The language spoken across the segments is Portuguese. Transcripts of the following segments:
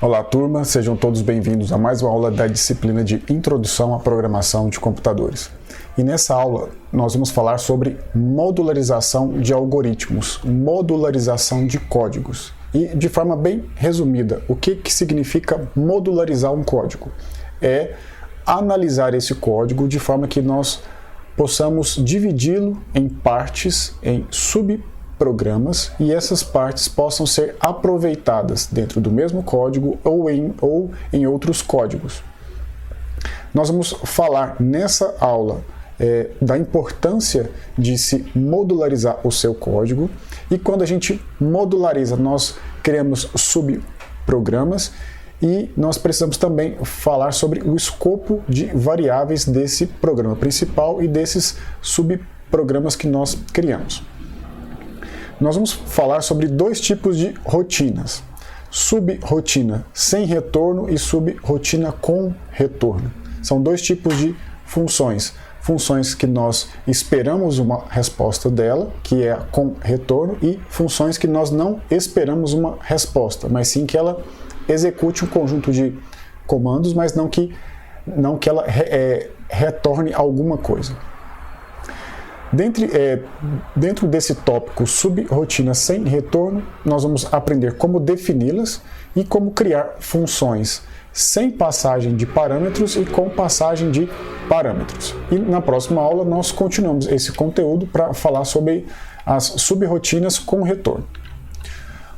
Olá, turma, sejam todos bem-vindos a mais uma aula da disciplina de Introdução à Programação de Computadores. E nessa aula nós vamos falar sobre modularização de algoritmos, modularização de códigos. E de forma bem resumida, o que significa modularizar um código? É analisar esse código de forma que nós possamos dividi-lo em partes, em subprogramas, e essas partes possam ser aproveitadas dentro do mesmo código ou em outros códigos. Nós vamos falar nessa aula da importância de se modularizar o seu código, e quando a gente modulariza, nós criamos subprogramas, e nós precisamos também falar sobre o escopo de variáveis desse programa principal e desses subprogramas que nós criamos. Nós vamos falar sobre dois tipos de rotinas: subritina sem retorno e subritina com retorno. São dois tipos de funções. Funções que nós esperamos uma resposta dela, que é com retorno, e funções que nós não esperamos uma resposta, mas sim que ela execute um conjunto de comandos, mas não que ela retorne alguma coisa. Dentro desse tópico subritina sem retorno, nós vamos aprender como defini-las e como criar funções sem passagem de parâmetros e com passagem de parâmetros. E na próxima aula nós continuamos esse conteúdo para falar sobre as subrotinas com retorno.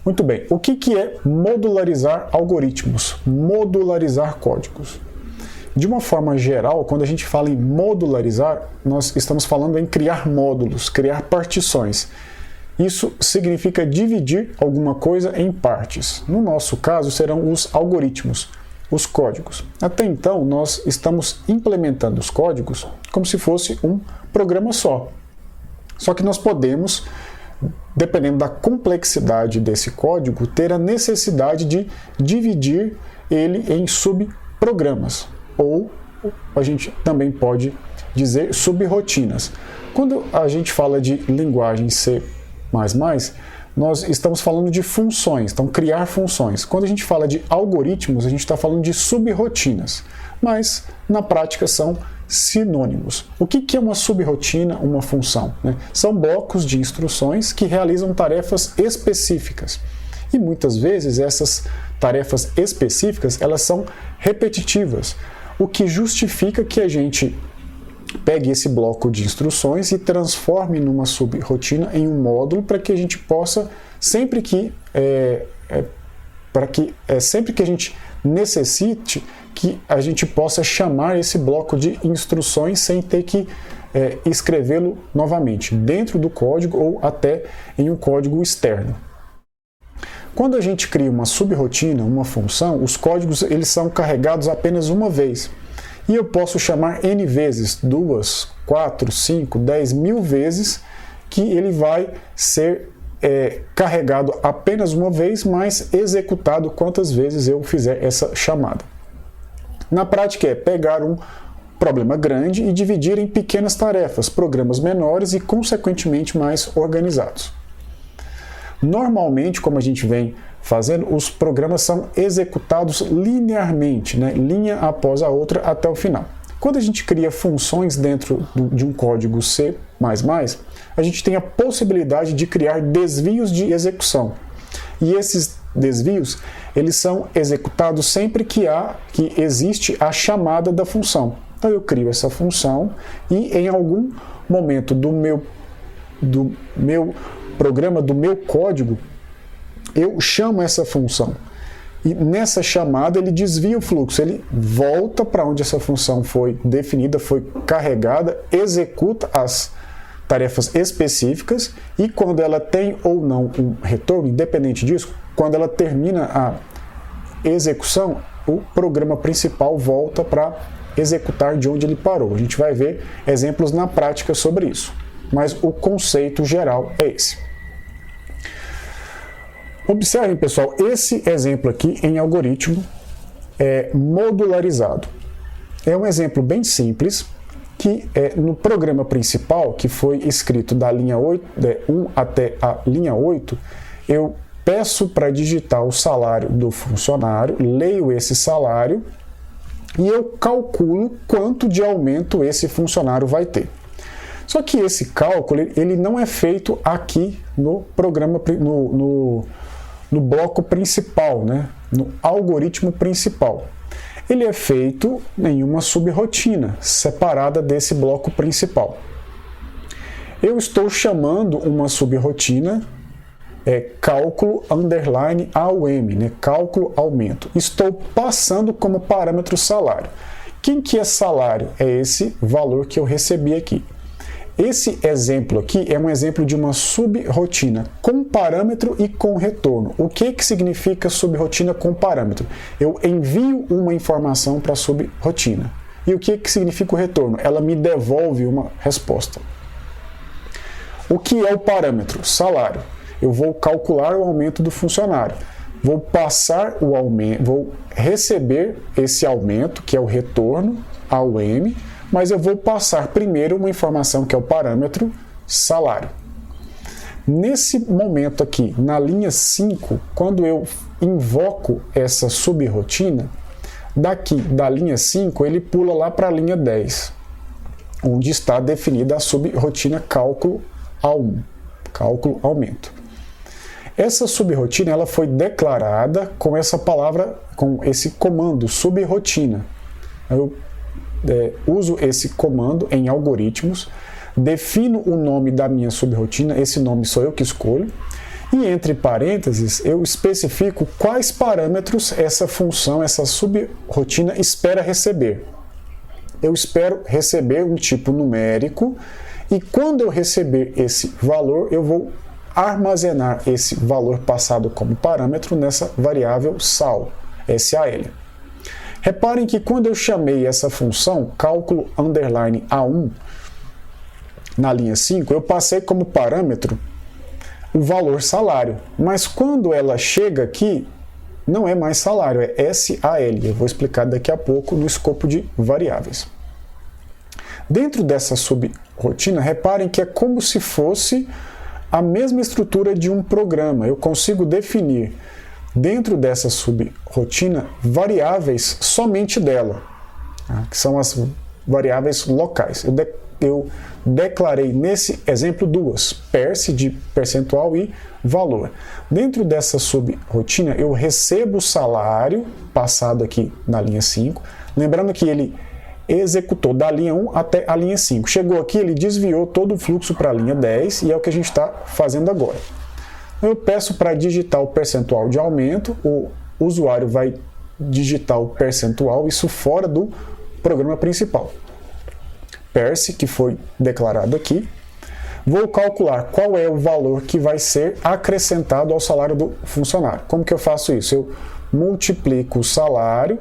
Muito bem, o que é modularizar algoritmos, modularizar códigos? De uma forma geral, quando a gente fala em modularizar, nós estamos falando em criar módulos, criar partições. Isso significa dividir alguma coisa em partes. No nosso caso, serão os algoritmos, os códigos. Até então, nós estamos implementando os códigos como se fosse um programa só. Só que nós podemos, dependendo da complexidade desse código, ter a necessidade de dividir ele em subprogramas. Ou a gente também pode dizer subrotinas. Quando a gente fala de linguagem C++, nós estamos falando de funções, então criar funções. Quando a gente fala de algoritmos, a gente está falando de subrotinas, mas na prática são sinônimos. O que é uma subrotina, uma função? São blocos de instruções que realizam tarefas específicas. E muitas vezes essas tarefas específicas elas são repetitivas, o que justifica que a gente pegue esse bloco de instruções e transforme numa subrotina em um módulo para que a gente possa, sempre que a gente necessite, que a gente possa chamar esse bloco de instruções sem ter que escrevê-lo novamente dentro do código ou até em um código externo. Quando a gente cria uma subrotina, uma função, os códigos eles são carregados apenas uma vez. E eu posso chamar N vezes, 2, 4, 5, 10 mil vezes, que ele vai ser carregado apenas uma vez, mas executado quantas vezes eu fizer essa chamada. Na prática é pegar um problema grande e dividir em pequenas tarefas, programas menores e consequentemente mais organizados. Normalmente, como a gente vem fazendo, os programas são executados linearmente, linha após a outra até o final. Quando a gente cria funções dentro de um código C++, a gente tem a possibilidade de criar desvios de execução. E esses desvios, eles são executados sempre que existe a chamada da função. Então eu crio essa função e em algum momento do meu programa, do meu código, eu chamo essa função. E nessa chamada ele desvia o fluxo, ele volta para onde essa função foi definida, foi carregada, executa as tarefas específicas e quando ela tem ou não um retorno, independente disso, quando ela termina a execução, o programa principal volta para executar de onde ele parou. A gente vai ver exemplos na prática sobre isso, mas o conceito geral é esse. Observem, pessoal, esse exemplo aqui em algoritmo é modularizado. É um exemplo bem simples, que no programa principal, que foi escrito da linha 1 até a linha 8, eu peço para digitar o salário do funcionário, leio esse salário e eu calculo quanto de aumento esse funcionário vai ter. Só que esse cálculo ele não é feito aqui no programa, no bloco principal, né? No algoritmo principal. Ele é feito em uma subrotina separada desse bloco principal. Eu estou chamando uma subrotina cálculo underline AUM, né? Cálculo aumento. Estou passando como parâmetro salário. Quem que é salário? É esse valor que eu recebi aqui. Esse exemplo aqui é um exemplo de uma subrotina com parâmetro e com retorno. O que significa subrotina com parâmetro? Eu envio uma informação para a subrotina. E o que significa o retorno? Ela me devolve uma resposta. O que é o parâmetro? Salário. Eu vou calcular o aumento do funcionário. Vou passar o aumento, vou receber esse aumento, que é o retorno, AUM, mas eu vou passar primeiro uma informação que é o parâmetro salário. Nesse momento aqui, na linha 5, quando eu invoco essa subrotina, daqui da linha 5 ele pula lá para a linha 10, onde está definida a subrotina cálculo A1, cálculo aumento. Essa subrotina ela foi declarada com essa palavra, com esse comando subrotina. Eu uso esse comando em algoritmos, defino o nome da minha subrotina, esse nome sou eu que escolho, e entre parênteses eu especifico quais parâmetros essa função, essa subrotina espera receber. Eu espero receber um tipo numérico e quando eu receber esse valor eu vou armazenar esse valor passado como parâmetro nessa variável SAL, SAL. Reparem que quando eu chamei essa função, cálculo underline A1, na linha 5, eu passei como parâmetro o valor salário. Mas quando ela chega aqui, não é mais salário, é SAL. Eu vou explicar daqui a pouco no escopo de variáveis. Dentro dessa subrotina, reparem que é como se fosse a mesma estrutura de um programa. Eu consigo definir dentro dessa subrotina variáveis somente dela, que são as variáveis locais. Eu declarei nesse exemplo duas, perce de percentual e valor. Dentro dessa subrotina eu recebo o salário passado aqui na linha 5, lembrando que ele executou da linha 1 até a linha 5. Chegou aqui, ele desviou todo o fluxo para a linha 10 e é o que a gente está fazendo agora. Eu peço para digitar o percentual de aumento, o usuário vai digitar o percentual, isso fora do programa principal. Perce, que foi declarado aqui. Vou calcular qual é o valor que vai ser acrescentado ao salário do funcionário. Como que eu faço isso? Eu multiplico o salário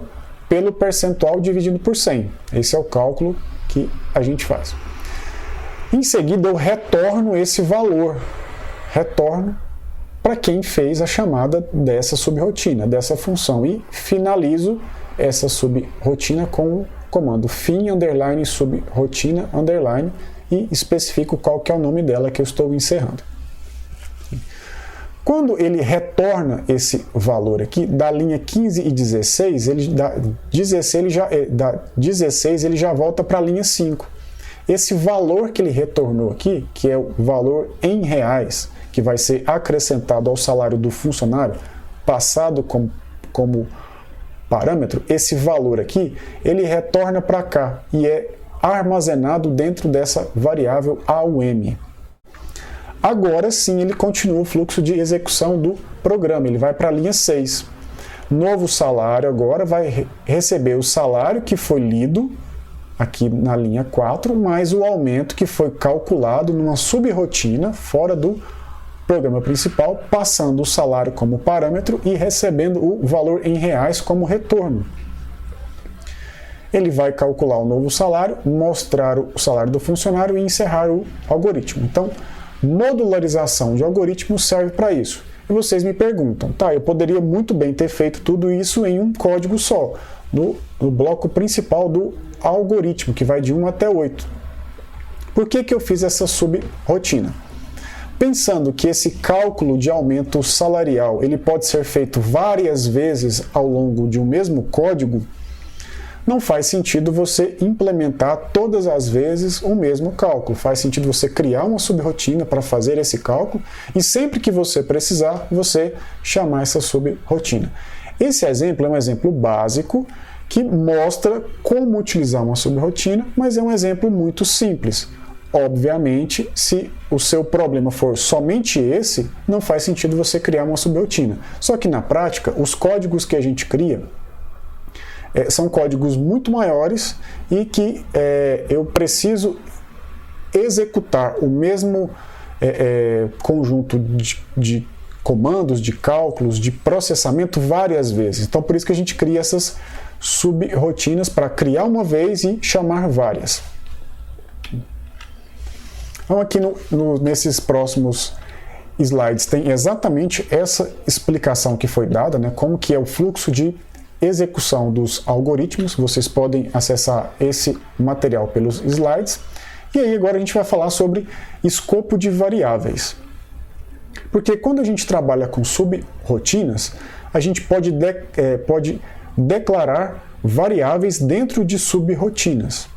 pelo percentual dividido por 100. Esse é o cálculo que a gente faz. Em seguida, eu retorno esse valor. Retorno para quem fez a chamada dessa subrotina, dessa função. E finalizo essa subrotina com o comando fin underline subrotina underline e especifico qual que é o nome dela que eu estou encerrando. Quando ele retorna esse valor aqui, da linha 15 e 16, da 16 ele já volta para a linha 5. Esse valor que ele retornou aqui, que é o valor em reais, que vai ser acrescentado ao salário do funcionário, passado como parâmetro, esse valor aqui, ele retorna para cá e é armazenado dentro dessa variável AUM. Agora sim ele continua o fluxo de execução do programa, ele vai para a linha 6. Novo salário agora vai receber o salário que foi lido aqui na linha 4, mais o aumento que foi calculado numa subrotina fora do programa principal, passando o salário como parâmetro e recebendo o valor em reais como retorno. Ele vai calcular o novo salário, mostrar o salário do funcionário e encerrar o algoritmo. Então, modularização de algoritmo serve para isso. E vocês me perguntam, tá, eu poderia muito bem ter feito tudo isso em um código só, no bloco principal do algoritmo, que vai de 1 até 8. Por que eu fiz essa subrotina? Pensando que esse cálculo de aumento salarial ele pode ser feito várias vezes ao longo de um mesmo código, não faz sentido você implementar todas as vezes o mesmo cálculo. Faz sentido você criar uma subrotina para fazer esse cálculo e sempre que você precisar, você chamar essa subrotina. Esse exemplo é um exemplo básico que mostra como utilizar uma subrotina, mas é um exemplo muito simples. Obviamente, se o seu problema for somente esse, não faz sentido você criar uma subrotina. Só que na prática, os códigos que a gente cria são códigos muito maiores e que eu preciso executar o mesmo conjunto de comandos, de cálculos, de processamento várias vezes. Então, por isso que a gente cria essas subrotinas para criar uma vez e chamar várias. Então, aqui nesses próximos slides tem exatamente essa explicação que foi dada, né? Como que é o fluxo de execução dos algoritmos. Vocês podem acessar esse material pelos slides. E aí agora a gente vai falar sobre escopo de variáveis. Porque quando a gente trabalha com subrotinas, a gente pode declarar variáveis dentro de subrotinas.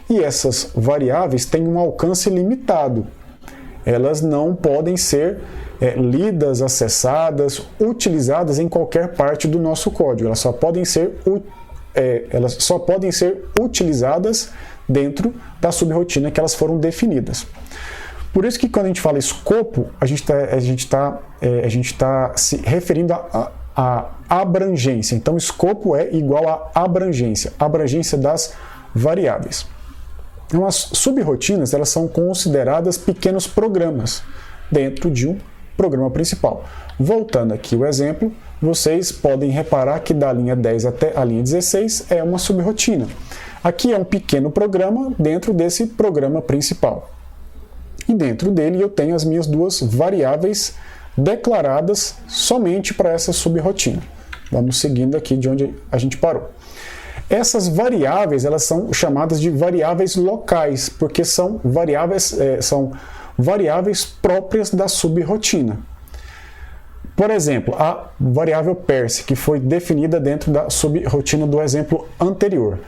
E essas variáveis têm um alcance limitado. Elas não podem ser lidas, acessadas, utilizadas em qualquer parte do nosso código. Elas só podem ser utilizadas dentro da subrotina que elas foram definidas. Por isso que quando a gente fala escopo, a gente tá se referindo a abrangência. Então, escopo é igual a abrangência das variáveis. Então, as subrotinas elas são consideradas pequenos programas dentro de um programa principal. Voltando aqui o exemplo, vocês podem reparar que da linha 10 até a linha 16 é uma subrotina. Aqui é um pequeno programa dentro desse programa principal. E dentro dele eu tenho as minhas duas variáveis declaradas somente para essa subrotina. Vamos seguindo aqui de onde a gente parou. Essas variáveis elas são chamadas de variáveis locais, porque são variáveis próprias da subrotina. Por exemplo, a variável parse, que foi definida dentro da subrotina do exemplo anterior.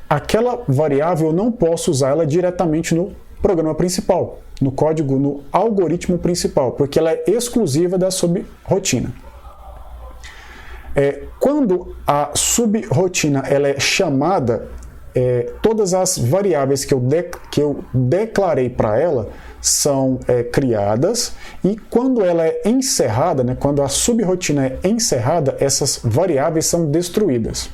Aquela variável eu não posso usar ela diretamente no programa principal, no código, no algoritmo principal, porque ela é exclusiva da subrotina. Quando a subrotina ela é chamada, todas as variáveis que eu declarei para ela são criadas, e quando ela é encerrada, né, quando a subrotina é encerrada, essas variáveis são destruídas.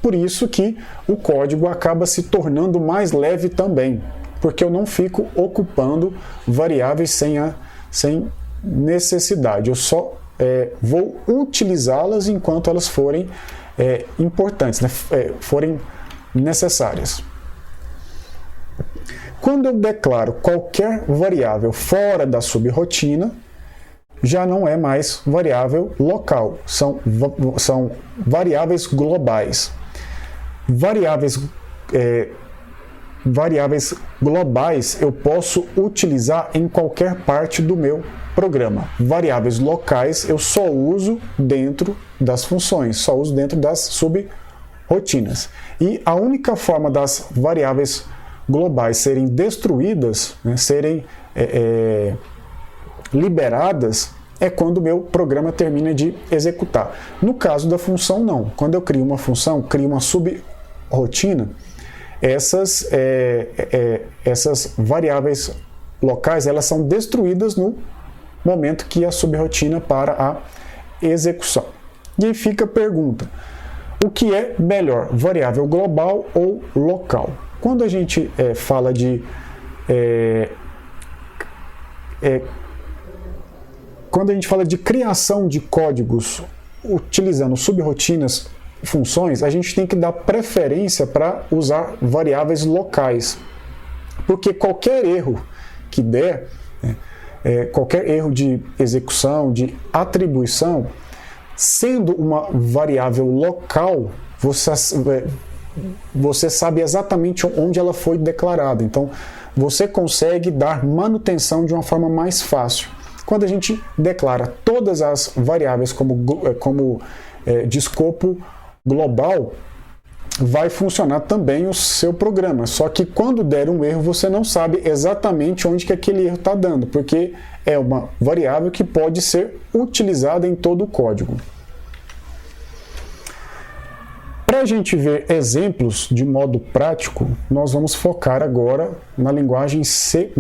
Por isso que o código acaba se tornando mais leve também, porque eu não fico ocupando variáveis sem necessidade. Eu só vou utilizá-las enquanto elas forem importantes, né, forem necessárias. Quando eu declaro qualquer variável fora da subrotina, já não é mais variável local, são variáveis globais. Variáveis globais eu posso utilizar em qualquer parte do meu programa. Variáveis locais eu só uso dentro das funções, só uso dentro das subrotinas. E a única forma das variáveis globais serem destruídas, né, serem liberadas, é quando o meu programa termina de executar. No caso da função, não. Quando eu crio uma função, crio uma subrotina, essas variáveis locais elas são destruídas no momento que a subrotina para a execução. E aí fica a pergunta: o que é melhor, variável global ou local? Quando a gente fala de criação de códigos utilizando subrotinas, funções, a gente tem que dar preferência para usar variáveis locais, porque qualquer erro que der, qualquer erro de execução, de atribuição, sendo uma variável local, você sabe exatamente onde ela foi declarada. Então, você consegue dar manutenção de uma forma mais fácil. Quando a gente declara todas as variáveis de escopo global, vai funcionar também o seu programa. Só que quando der um erro, você não sabe exatamente onde que aquele erro está dando, porque é uma variável que pode ser utilizada em todo o código. Para a gente ver exemplos de modo prático, nós vamos focar agora na linguagem C++.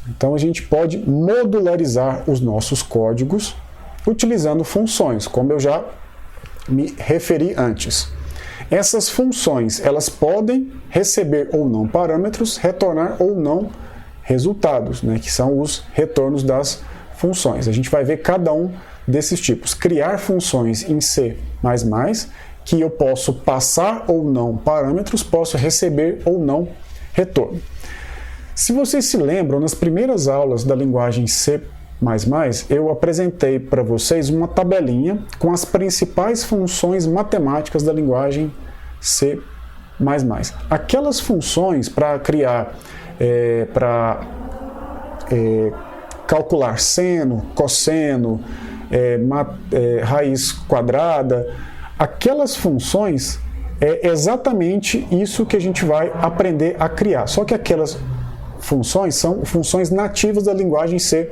Então a gente pode modularizar os nossos códigos utilizando funções, como eu já me referi antes. Essas funções, elas podem receber ou não parâmetros, retornar ou não resultados, né, que são os retornos das funções. A gente vai ver cada um desses tipos. Criar funções em C++, que eu posso passar ou não parâmetros, posso receber ou não retorno. Se vocês se lembram, nas primeiras aulas da linguagem C++, eu apresentei para vocês uma tabelinha com as principais funções matemáticas da linguagem C++. Aquelas funções para criar, calcular seno, cosseno, raiz quadrada, aquelas funções é exatamente isso que a gente vai aprender a criar. Só que aquelas funções são funções nativas da linguagem C++.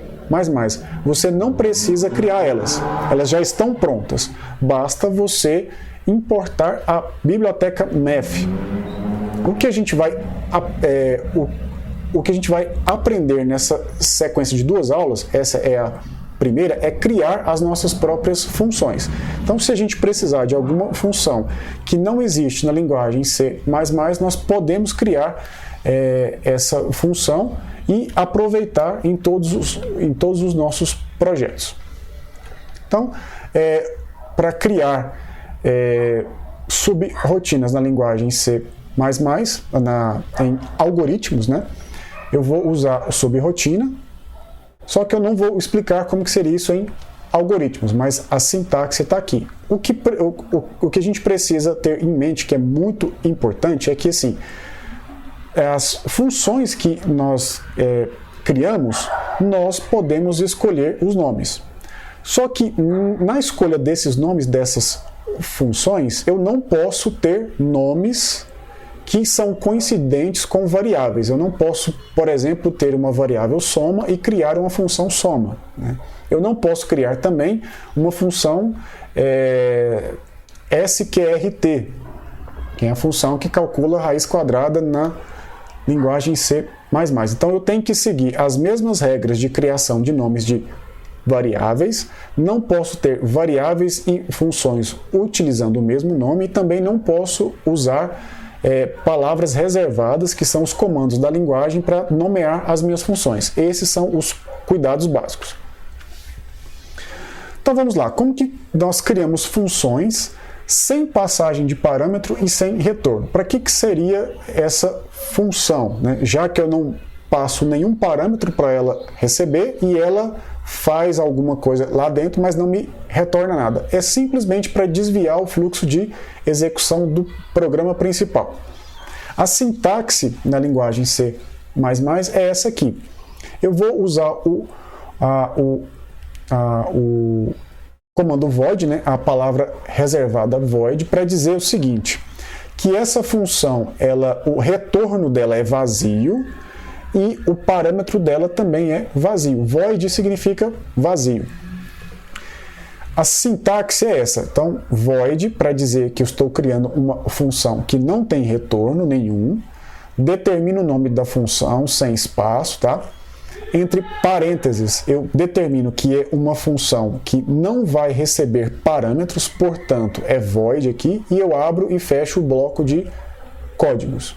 Você não precisa criar elas, elas já estão prontas. Basta você importar a biblioteca math. O que a gente vai aprender nessa sequência de 2 aulas, essa é a primeira, é criar as nossas próprias funções. Então, se a gente precisar de alguma função que não existe na linguagem C++, nós podemos criar essa função e aproveitar em todos os nossos projetos. Então, para criar subrotinas na linguagem C++, em algoritmos, né, eu vou usar subrotina, só que eu não vou explicar como que seria isso em algoritmos, mas a sintaxe está aqui. O que a gente precisa ter em mente, que é muito importante, é que assim, as funções que nós criamos, nós podemos escolher os nomes. Só que na escolha desses nomes, dessas funções, eu não posso ter nomes que são coincidentes com variáveis. Eu não posso, por exemplo, ter uma variável soma e criar uma função soma, né? Eu não posso criar também uma função sqrt, que é a função que calcula a raiz quadrada na linguagem C++. Então eu tenho que seguir as mesmas regras de criação de nomes de variáveis, não posso ter variáveis e funções utilizando o mesmo nome e também não posso usar palavras reservadas, que são os comandos da linguagem para nomear as minhas funções. Esses são os cuidados básicos. Então vamos lá, como que nós criamos funções sem passagem de parâmetro e sem retorno? Para que seria essa função, né? Já que eu não passo nenhum parâmetro para ela receber e ela faz alguma coisa lá dentro, mas não me retorna nada. É simplesmente para desviar o fluxo de execução do programa principal. A sintaxe na linguagem C++ é essa aqui. Eu vou usar o comando void, né, a palavra reservada void, para dizer o seguinte, que essa função, o retorno dela é vazio, e o parâmetro dela também é vazio. Void significa vazio. A sintaxe é essa. Então, void, para dizer que eu estou criando uma função que não tem retorno nenhum, determino o nome da função sem espaço, tá? Entre parênteses, eu determino que é uma função que não vai receber parâmetros, portanto, é void aqui, e eu abro e fecho o bloco de códigos.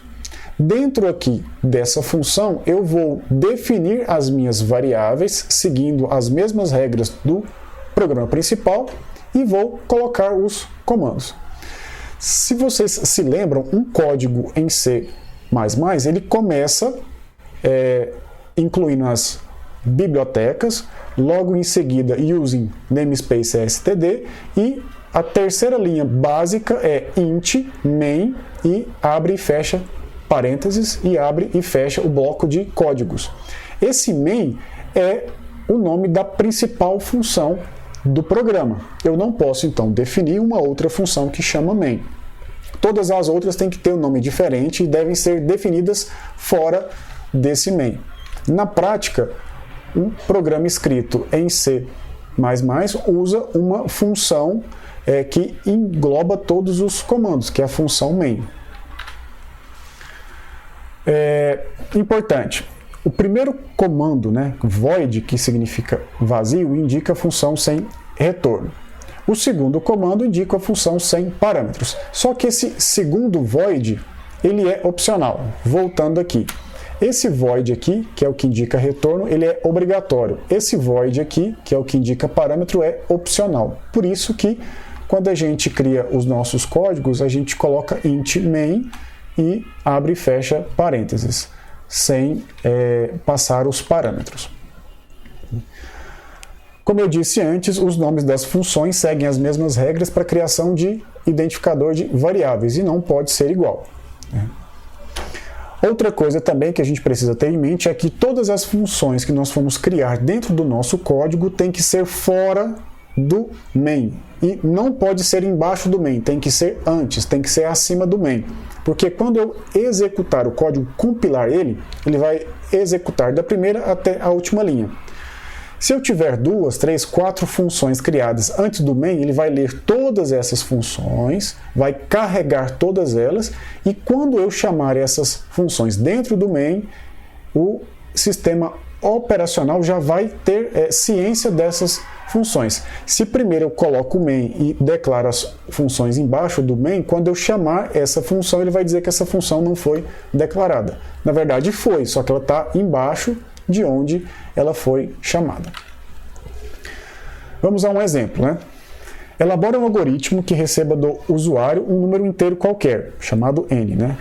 Dentro aqui dessa função, eu vou definir as minhas variáveis, seguindo as mesmas regras do programa principal, e vou colocar os comandos. Se vocês se lembram, um código em C++, ele começa incluindo as bibliotecas, logo em seguida using namespace std, e A terceira linha básica é int main e abre e fecha parênteses e abre e fecha o bloco de códigos. Esse main é o nome da principal função do programa. Eu não posso, então, definir uma outra função que chama main. Todas as outras têm que ter um nome diferente e devem ser definidas fora desse main. Na prática, um programa escrito em C++ usa uma função que engloba todos os comandos, que é a função main. Importante. O primeiro comando, void, que significa vazio, indica a função sem retorno. O segundo comando indica a função sem parâmetros. Só que esse segundo void, ele é opcional. Voltando aqui. Esse void aqui, que é o que indica retorno, ele é obrigatório. Esse void aqui, que é o que indica parâmetro, é opcional. Por isso que, quando a gente cria os nossos códigos, a gente coloca int main e abre e fecha parênteses, sem passar os parâmetros. Como eu disse antes, os nomes das funções seguem as mesmas regras para a criação de identificador de variáveis e não pode ser igual. Outra coisa também que a gente precisa ter em mente é que todas as funções que nós formos criar dentro do nosso código tem que ser fora do main. E não pode ser embaixo do main, tem que ser antes, tem que ser acima do main. Porque quando eu executar o código, compilar ele vai executar da primeira até a última linha. Se eu tiver 2, 3, 4 funções criadas antes do main, ele vai ler todas essas funções, vai carregar todas elas, e quando eu chamar essas funções dentro do main, o sistema operacional já vai ter ciência dessas funções. Se primeiro eu coloco o main e declaro as funções embaixo do main, quando eu chamar essa função, ele vai dizer que essa função não foi declarada. Na verdade foi, só que ela está embaixo de onde ela foi chamada. Vamos a um exemplo, Elabora um algoritmo que receba do usuário um número inteiro qualquer, chamado n,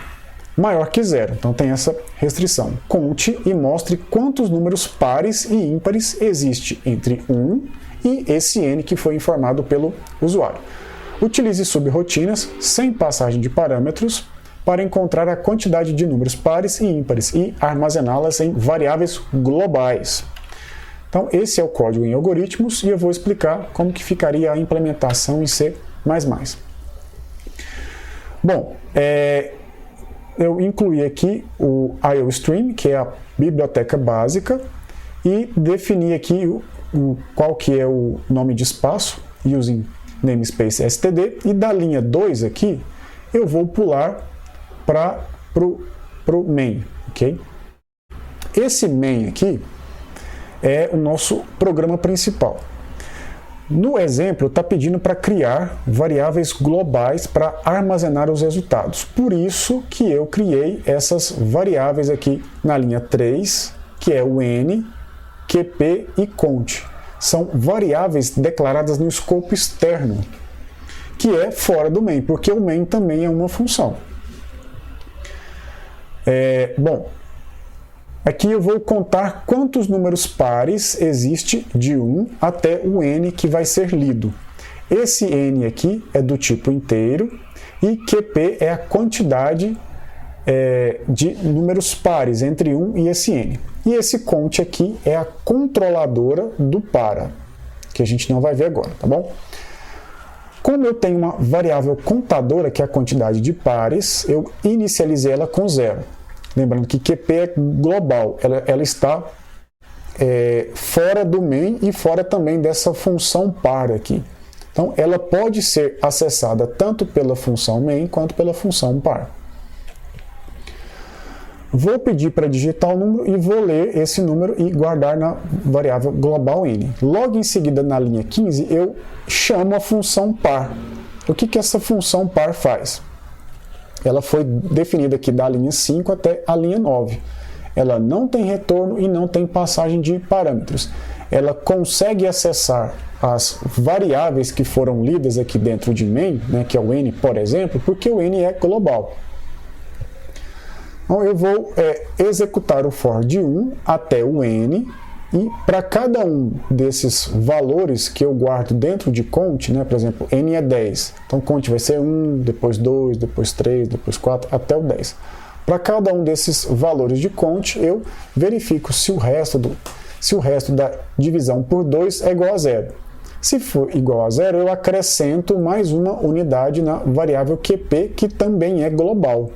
maior que 0. Então tem essa restrição. Conte e mostre quantos números pares e ímpares existe entre 1 e esse n que foi informado pelo usuário. Utilize subrrotinas sem passagem de parâmetros para encontrar a quantidade de números pares e ímpares e armazená-las em variáveis globais. Então, esse é o código em algoritmos e eu vou explicar como que ficaria a implementação em C++. Bom, eu incluí aqui o IOStream, que é a biblioteca básica, e defini aqui qual que é o nome de espaço, using namespace std, e da linha 2 aqui, eu vou pular para o main, ok? Esse main aqui é o nosso programa principal. No exemplo, está pedindo para criar variáveis globais para armazenar os resultados. Por isso que eu criei essas variáveis aqui na linha 3, que é o n, qp e cont. São variáveis declaradas no escopo externo, que é fora do main, porque o main também é uma função. Bom, aqui eu vou contar quantos números pares existe de 1 até o n que vai ser lido. Esse n aqui é do tipo inteiro e QP é a quantidade de números pares entre 1 e esse n. E esse cont aqui é a controladora do para, que a gente não vai ver agora, tá bom? Como eu tenho uma variável contadora, que é a quantidade de pares, eu inicializei ela com 0. Lembrando que QP é global, ela está fora do main e fora também dessa função par aqui. Então, ela pode ser acessada tanto pela função main quanto pela função par. Vou pedir para digitar o número e vou ler esse número e guardar na variável global n. Logo em seguida, na linha 15, eu chamo a função par. O que essa função par faz? Ela foi definida aqui da linha 5 até a linha 9. Ela não tem retorno e não tem passagem de parâmetros. Ela consegue acessar as variáveis que foram lidas aqui dentro de main, que é o n, por exemplo, porque o n é global. Então, eu vou executar o for de 1 até o n, E para cada um desses valores que eu guardo dentro de count, né, por exemplo, n é 10, então count vai ser 1, depois 2, depois 3, depois 4, até o 10. Para cada um desses valores de count, eu verifico se o resto da divisão por 2 é igual a 0. Se for igual a 0, eu acrescento mais uma unidade na variável QP, que também é global.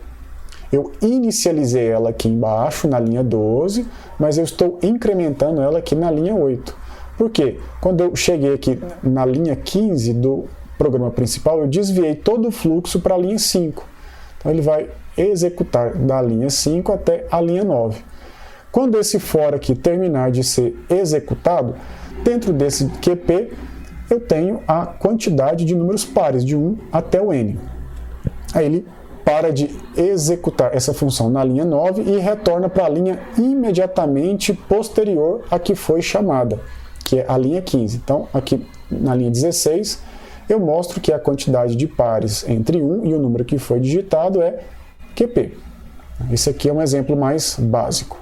Eu inicializei ela aqui embaixo, na linha 12, mas eu estou incrementando ela aqui na linha 8. Por quê? Quando eu cheguei aqui na linha 15 do programa principal, eu desviei todo o fluxo para a linha 5. Então ele vai executar da linha 5 até a linha 9. Quando esse for aqui terminar de ser executado, dentro desse QP, eu tenho a quantidade de números pares, de 1 até o n. Aí ele para de executar essa função na linha 9 e retorna para a linha imediatamente posterior a que foi chamada, que é a linha 15. Então, aqui na linha 16, eu mostro que a quantidade de pares entre 1 e o número que foi digitado é QP. Esse aqui é um exemplo mais básico.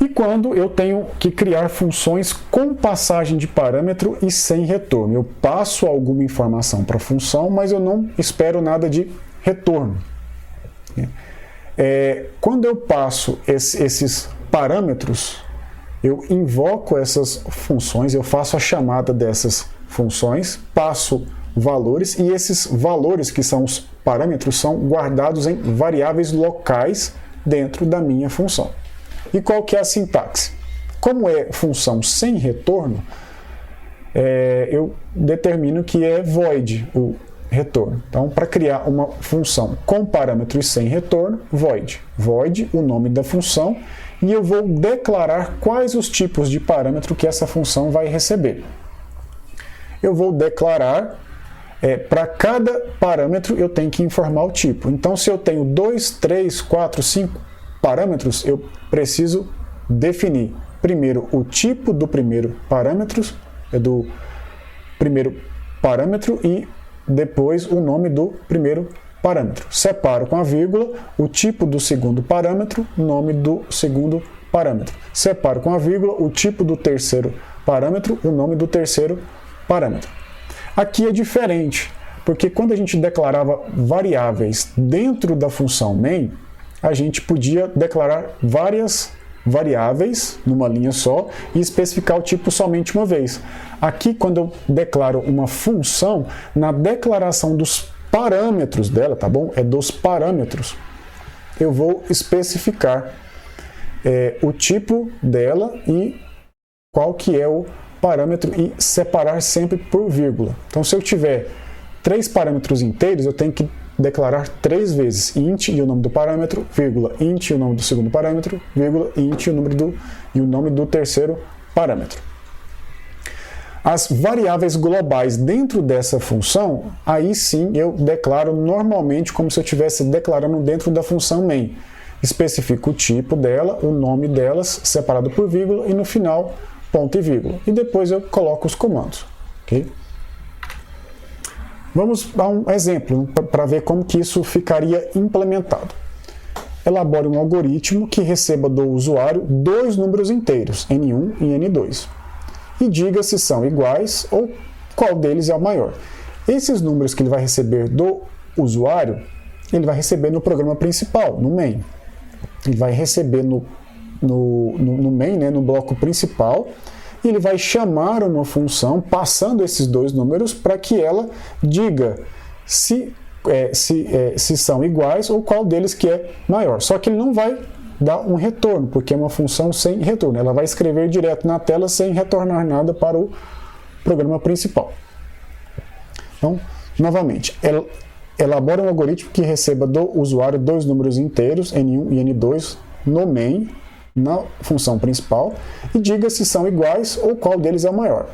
E quando eu tenho que criar funções com passagem de parâmetro e sem retorno. Eu passo alguma informação para a função, mas eu não espero nada de retorno. Quando eu passo esses parâmetros, eu invoco essas funções, eu faço a chamada dessas funções, passo valores, e esses valores, que são os parâmetros, são guardados em variáveis locais dentro da minha função. E qual que é a sintaxe? Como é função sem retorno, eu determino que é void o retorno. Então, para criar uma função com parâmetro e sem retorno, void. Void, o nome da função, e eu vou declarar quais os tipos de parâmetro que essa função vai receber. Eu vou declarar, para cada parâmetro eu tenho que informar o tipo. Então, se eu tenho 2, 3, 4, 5 parâmetros, eu preciso definir primeiro o tipo do primeiro parâmetro, e depois o nome do primeiro parâmetro. Separo com a vírgula o tipo do segundo parâmetro, nome do segundo parâmetro. Separo com a vírgula o tipo do terceiro parâmetro, o nome do terceiro parâmetro. Aqui é diferente, porque quando a gente declarava variáveis dentro da função main, a gente podia declarar várias variáveis numa linha só e especificar o tipo somente uma vez. Aqui, quando eu declaro uma função, na declaração dos parâmetros dela, tá bom? É dos parâmetros. Eu vou especificar o tipo dela e qual que é o parâmetro e separar sempre por vírgula. Então, se eu tiver 3 parâmetros inteiros, eu tenho que declarar 3 vezes int e o nome do parâmetro, vírgula, int e o nome do segundo parâmetro, vírgula, int e o nome do terceiro parâmetro. As variáveis globais dentro dessa função, aí sim eu declaro normalmente como se eu estivesse declarando dentro da função main. Especifico o tipo dela, o nome delas, separado por vírgula, e no final, ponto e vírgula. E depois eu coloco os comandos. Okay? Vamos a um exemplo para ver como que isso ficaria implementado. Elabore um algoritmo que receba do usuário 2 números inteiros, n1 e n2, e diga se são iguais ou qual deles é o maior. Esses números que ele vai receber do usuário, ele vai receber no programa principal, no main. Ele vai receber no main, né, no bloco principal, e ele vai chamar uma função passando esses 2 números para que ela diga se são iguais ou qual deles que é maior. Só que ele não vai dar um retorno, porque é uma função sem retorno. Ela vai escrever direto na tela sem retornar nada para o programa principal. Então, novamente, elabora um algoritmo que receba do usuário 2 números inteiros, n1 e n2, no main, na função principal, e diga se são iguais ou qual deles é o maior.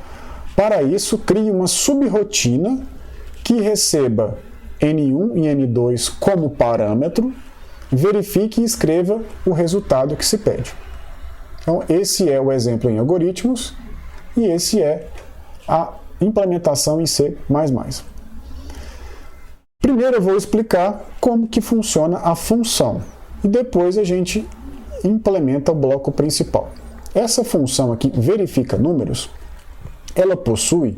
Para isso, crie uma subrotina que receba n1 e n2 como parâmetro, verifique e escreva o resultado que se pede. Então, esse é o exemplo em algoritmos e esse é a implementação em C++. Primeiro eu vou explicar como que funciona a função e depois a gente implementa o bloco principal. Essa função aqui, verifica números, ela possui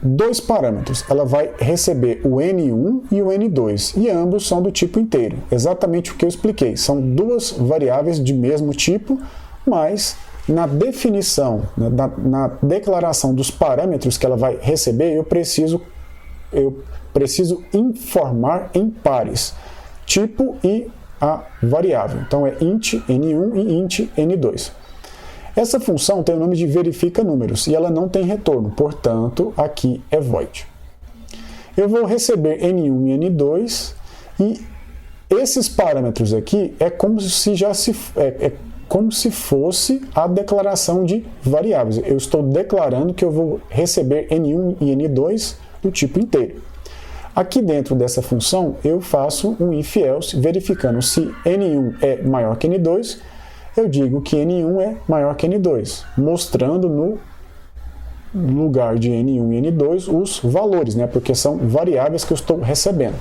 dois parâmetros. Ela vai receber o N1 e o N2, e ambos são do tipo inteiro. Exatamente o que eu expliquei. São duas variáveis de mesmo tipo, mas na definição, na declaração dos parâmetros que ela vai receber, eu preciso informar em pares, tipo e a variável. Então é int N1 e int N2. Essa função tem o nome de verifica números e ela não tem retorno, portanto, aqui é void. Eu vou receber N1 e N2 e esses parâmetros aqui é como se fosse a declaração de variáveis. Eu estou declarando que eu vou receber N1 e N2 do tipo inteiro. Aqui dentro dessa função eu faço um if-else verificando se N1 é maior que N2, eu digo que N1 é maior que N2, mostrando no lugar de N1 e N2 os valores, né? Porque são variáveis que eu estou recebendo.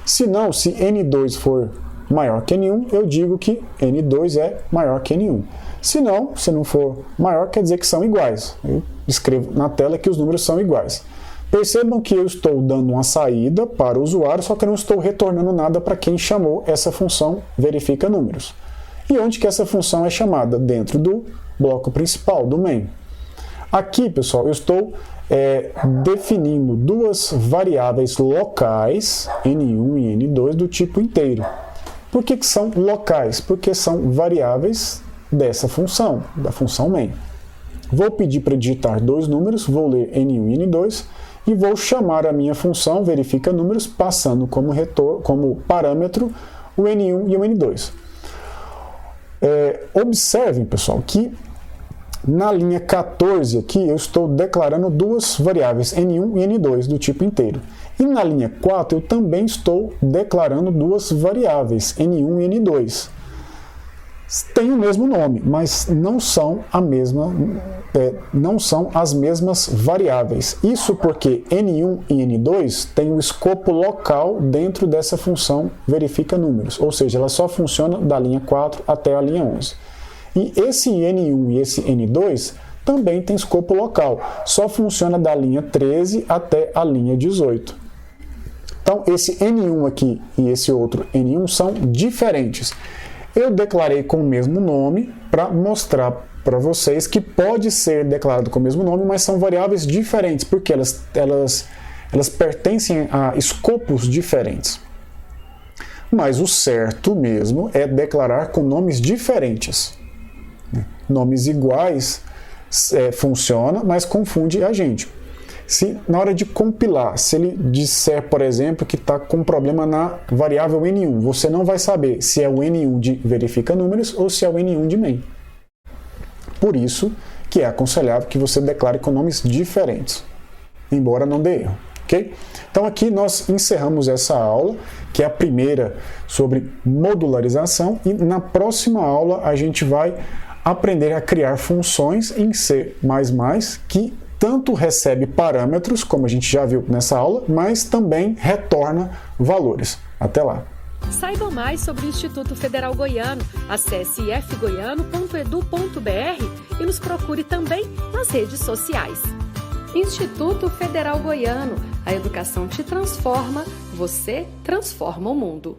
Se não, se N2 for maior que N1, eu digo que N2 é maior que N1. Se não for maior, quer dizer que são iguais. Eu escrevo na tela que os números são iguais. Percebam que eu estou dando uma saída para o usuário, só que eu não estou retornando nada para quem chamou essa função verifica números. E onde que essa função é chamada? Dentro do bloco principal, do main. Aqui, pessoal, eu estou definindo duas variáveis locais, N1 e N2, do tipo inteiro. Por que são locais? Porque são variáveis dessa função, da função main. Vou pedir para digitar dois números, vou ler N1 e N2, e vou chamar a minha função verifica números, passando como parâmetro o N1 e o N2. Observem, pessoal, que na linha 14 aqui eu estou declarando duas variáveis, N1 e N2, do tipo inteiro. E na linha 4 eu também estou declarando duas variáveis, N1 e N2. Tem o mesmo nome, mas não são as mesmas variáveis. Isso porque N1 e N2 têm o escopo local dentro dessa função verifica números, ou seja, ela só funciona da linha 4 até a linha 11. E esse N1 e esse N2 também tem escopo local, só funciona da linha 13 até a linha 18. Então, esse N1 aqui e esse outro N1 são diferentes. Eu declarei com o mesmo nome para mostrar para vocês que pode ser declarado com o mesmo nome, mas são variáveis diferentes, porque elas pertencem a escopos diferentes. Mas o certo mesmo é declarar com nomes diferentes. Nomes iguais funciona, mas confunde a gente. Se na hora de compilar, se ele disser, por exemplo, que está com problema na variável N1, você não vai saber se é o N1 de verifica números ou se é o N1 de main. Por isso que é aconselhável que você declare com nomes diferentes, embora não dê erro, ok? Então aqui nós encerramos essa aula, que é a primeira sobre modularização, e na próxima aula a gente vai aprender a criar funções em C++ que tanto recebe parâmetros, como a gente já viu nessa aula, mas também retorna valores. Até lá! Saiba mais sobre o Instituto Federal Goiano. Acesse ifgoiano.edu.br e nos procure também nas redes sociais. Instituto Federal Goiano. A educação te transforma, você transforma o mundo.